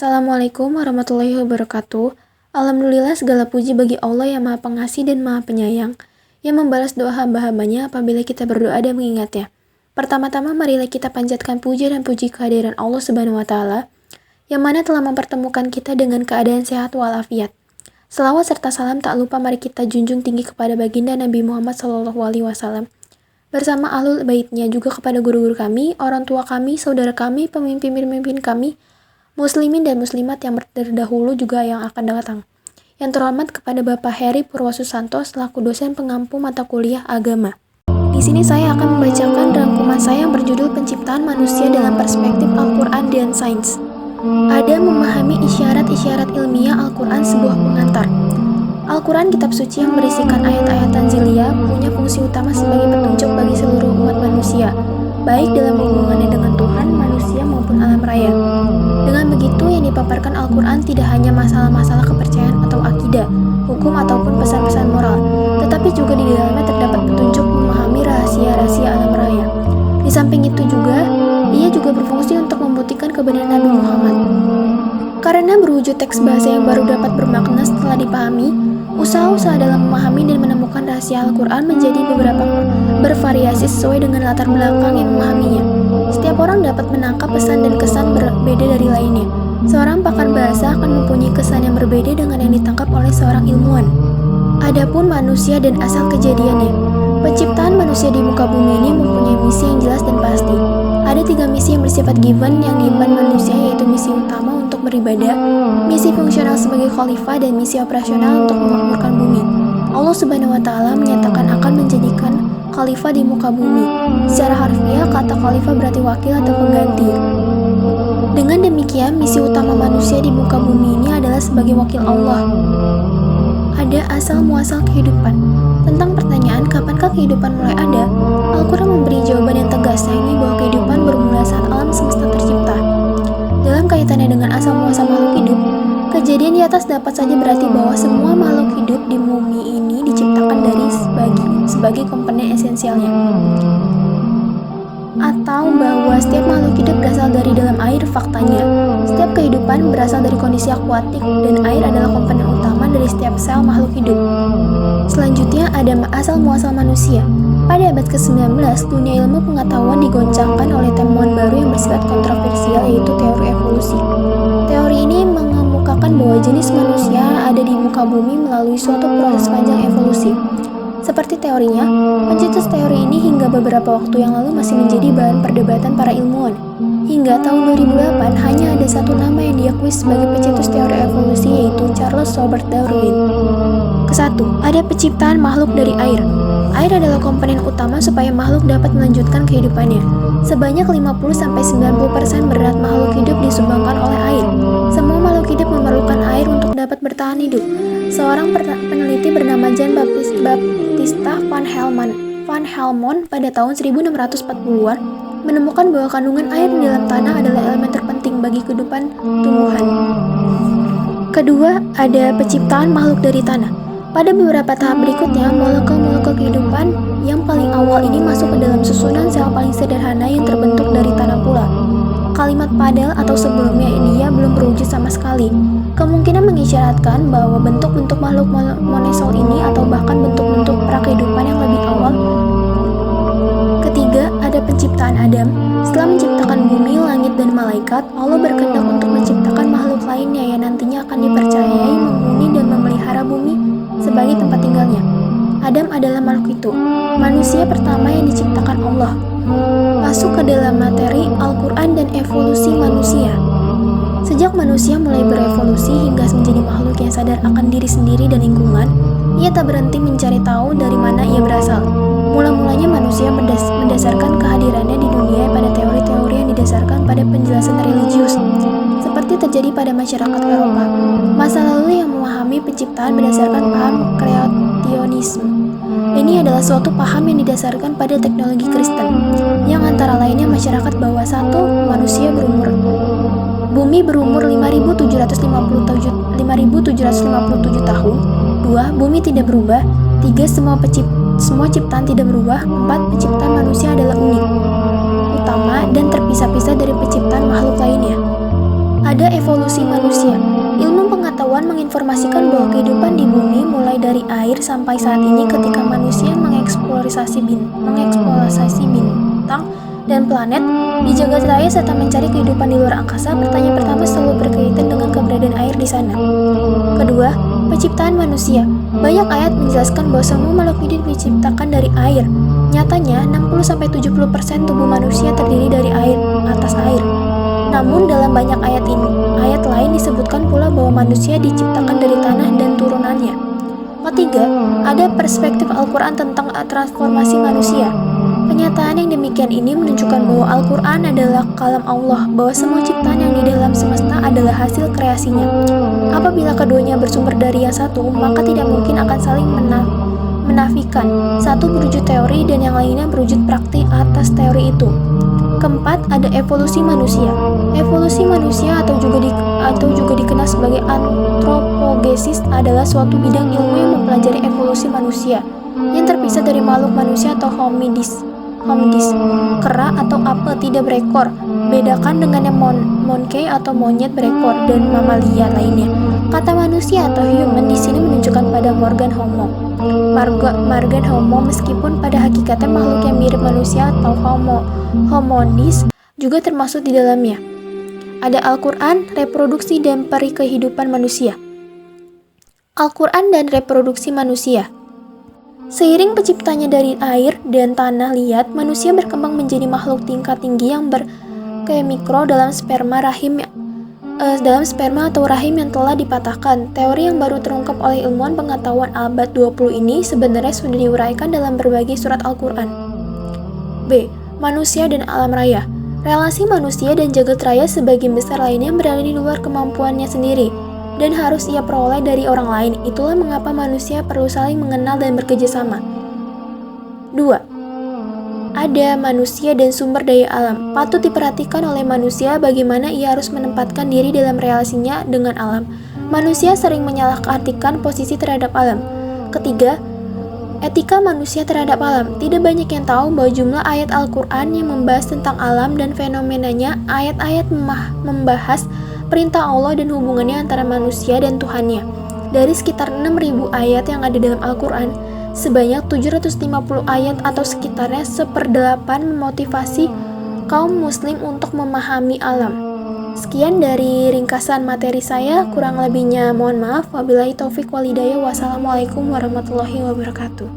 Assalamualaikum warahmatullahi wabarakatuh. Alhamdulillah segala puji bagi Allah yang Maha Pengasih dan Maha Penyayang, yang membalas doa hamba-hambanya apabila kita berdoa dan mengingatnya. Pertama-tama marilah kita panjatkan puja dan puji kehadiran Allah Subhanahu wa Ta'ala, yang mana telah mempertemukan kita dengan keadaan sehat walafiat. Selawat serta salam tak lupa mari kita junjung tinggi kepada baginda Nabi Muhammad SAW, bersama ahlul baitnya, juga kepada guru-guru kami, orang tua kami, saudara kami, pemimpin-pemimpin kami, muslimin dan muslimat yang terdahulu juga yang akan datang. Yang terhormat kepada Bapak Heri Purwosusanto selaku dosen pengampu mata kuliah agama. Di sini saya akan membacakan rangkuman saya yang berjudul Penciptaan Manusia dalam Perspektif Al-Quran dan Sains. Ada memahami isyarat-isyarat ilmiah Al-Quran sebuah pengantar. Al-Quran, kitab suci yang berisikan ayat-ayat tanziliyah, punya fungsi utama sebagai petunjuk bagi seluruh umat manusia, baik dalam hubungannya dengan Tuhan, manusia maupun alam raya. Dengan begitu, yang dipaparkan Al-Quran tidak hanya masalah-masalah kepercayaan atau akidah, hukum ataupun pesan-pesan moral, tetapi juga di dalamnya terdapat petunjuk memahami rahasia-rahasia alam raya. Di samping itu juga, ia juga berfungsi untuk membuktikan kebenaran Nabi Muhammad. Karena berwujud teks bahasa yang baru dapat bermakna setelah dipahami, usaha-usaha dalam memahami dan menemukan rahasia Al-Quran menjadi beberapa bervariasi sesuai dengan latar belakang yang memahaminya. Setiap orang dapat menangkap pesan dan kesan berbeda dari lainnya. Seorang pakar bahasa akan mempunyai kesan yang berbeda dengan yang ditangkap oleh seorang ilmuwan. Adapun manusia dan asal kejadiannya, penciptaan manusia di muka bumi ini mempunyai misi yang jelas dan pasti. Ada 3 misi yang bersifat given yang diemban manusia, yaitu misi utama untuk beribadah, misi fungsional sebagai khalifah, dan misi operasional untuk memakmurkan bumi. Allah Subhanahu wa Ta'ala menyatakan akan menjadikan khalifah di muka bumi. Secara harfiah, kata khalifah berarti wakil atau pengganti. Dengan demikian, misi utama manusia di muka bumi ini adalah sebagai wakil Allah. Ada asal-muasal kehidupan. Tentang pertanyaan kapankah kehidupan mulai ada, Al-Quran memberi jawaban yang tegas, yakni bahwa kehidupan bermula saat alam semesta tercipta. Dalam kaitannya dengan asal-muasal makhluk hidup, kejadian di atas dapat saja berarti bahwa semua makhluk hidup di bumi ini diciptakan dari sebagai komponen esensialnya, atau bahwa setiap makhluk hidup berasal dari dalam air. Faktanya, setiap kehidupan berasal dari kondisi akuatik dan air adalah komponen utama dari setiap sel makhluk hidup. Selanjutnya ada asal-muasal manusia. Pada abad ke-19, dunia ilmu pengetahuan digoncangkan oleh temuan baru yang bersifat kontroversial, yaitu teori evolusi. Teori ini mengemukakan bahwa jenis manusia ada di muka bumi melalui suatu proses panjang evolusi. Seperti teorinya, pencetus teori ini hingga beberapa waktu yang lalu masih menjadi bahan perdebatan para ilmuwan. Hingga tahun 2008, hanya ada satu nama yang diakui sebagai pencetus teori evolusi, yaitu Charles Robert Darwin. Kesatu, ada penciptaan makhluk dari air. Air adalah komponen utama supaya makhluk dapat melanjutkan kehidupannya. Sebanyak 50-90% berat makhluk hidup disumbangkan oleh air. Semua makhluk hidup memerlukan air untuk dapat bertahan hidup. Seorang peneliti bernama Jan Baptista van Helmont pada tahun 1640-an menemukan bahwa kandungan air di dalam tanah adalah elemen terpenting bagi kehidupan tumbuhan. Kedua, ada penciptaan makhluk dari tanah. Pada beberapa tahap berikutnya, molekul-molekul kehidupan yang paling awal ini masuk ke dalam susunan sel paling sederhana yang terbentuk dari tanah pula. Kalimat padel atau sebelumnya dia belum berwujud sama sekali. Kemungkinan mengisyaratkan bahwa bentuk-bentuk makhluk monosel ini atau bahkan bentuk-bentuk prakehidupan yang lebih awal. Ketiga, ada penciptaan Adam. Setelah menciptakan bumi, langit, dan malaikat, Allah berkehendak untuk menciptakan makhluk lainnya yang nantinya akan dipercayai menghuni dan memelihara bumi sebagai tempat tinggalnya. Adam adalah makhluk itu, manusia pertama yang diciptakan Allah. Masuk ke dalam materi Al-Quran dan evolusi manusia. Sejak manusia mulai berevolusi hingga menjadi makhluk yang sadar akan diri sendiri dan lingkungan, ia tak berhenti mencari tahu dari mana ia berasal. Mula-mulanya manusia mendasarkan kehadirannya di dunia pada teori-teori yang didasarkan pada penjelasan religius, seperti terjadi pada masyarakat Eropa masa lalu yang memahami penciptaan berdasarkan paham kreationisme. Ini adalah suatu paham yang didasarkan pada teknologi Kristen, yang antara lainnya masyarakat bahwa 1. Bumi berumur 5.757 tahun. 2. Bumi tidak berubah. 3. Semua ciptaan tidak berubah. 4. Penciptaan manusia adalah unik, utama, dan terpisah-pisah dari penciptaan makhluk lainnya. Ada evolusi manusia. Ilmu pengetahuan menginformasikan bahwa kehidupan di bumi mulai dari air sampai saat ini ketika manusia mengeksplorasi bintang dan planet di jagat raya serta mencari kehidupan di luar angkasa. Pertanyaan pertama selalu berkaitan dengan keberadaan air di sana. Kedua, penciptaan manusia. Banyak ayat menjelaskan bahwa semua makhluk hidup diciptakan dari air. Nyatanya, 60-70% tubuh manusia terdiri dari air, atas air. Namun dalam banyak ayat lain disebutkan pula bahwa manusia diciptakan dari tanah dan turunannya. Ketiga, ada perspektif Al-Quran tentang transformasi manusia. Kenyataan yang demikian ini menunjukkan bahwa Al-Quran adalah kalam Allah, bahwa semua ciptaan yang di dalam semesta adalah hasil kreasinya. Apabila keduanya bersumber dari yang satu, maka tidak mungkin akan saling menafikan. Satu berwujud teori dan yang lainnya berwujud praktik atas teori itu. Keempat, ada evolusi manusia. Evolusi manusia atau juga dikenal sebagai antropogenesis adalah suatu bidang ilmu yang mempelajari evolusi manusia yang terpisah dari makhluk manusia atau hominidis, kera atau apel tidak berekor. Bedakan dengan yang monkey atau monyet berekor dan mamalia lainnya. Kata manusia atau human di sini menunjukkan pada Morgan Homo meskipun pada hakikatnya makhluk yang mirip manusia atau homonis juga termasuk di dalamnya. Ada Al-Quran, reproduksi dan peri kehidupan manusia. Al-Quran dan reproduksi manusia. Seiring penciptanya dari air dan tanah liat, manusia berkembang menjadi makhluk tingkat tinggi yang berkemikro dalam sperma atau rahim yang telah dipatahkan. Teori yang baru terungkap oleh ilmuwan pengetahuan abad 20 ini sebenarnya sudah diuraikan dalam berbagai surat Al-Quran. B. Manusia dan alam raya. Relasi manusia dan jagat raya sebagian besar lainnya berada di luar kemampuannya sendiri dan harus ia peroleh dari orang lain. Itulah mengapa manusia perlu saling mengenal dan bekerja sama. 2. Ada manusia dan sumber daya alam. Patut diperhatikan oleh manusia bagaimana ia harus menempatkan diri dalam relasinya dengan alam. Manusia sering menyalahartikan posisi terhadap alam. Ketiga, etika manusia terhadap alam. Tidak banyak yang tahu bahwa jumlah ayat Al-Quran yang membahas tentang alam dan fenomenanya. Ayat-ayat membahas perintah Allah dan hubungannya antara manusia dan Tuhannya. Dari sekitar 6.000 ayat yang ada dalam Al-Quran, sebanyak 750 ayat atau sekitarnya 1/8 memotivasi kaum muslim untuk memahami alam. Sekian dari ringkasan materi saya, kurang lebihnya mohon maaf. Wabillahi taufik wal hidayah. Wassalamualaikum warahmatullahi wabarakatuh.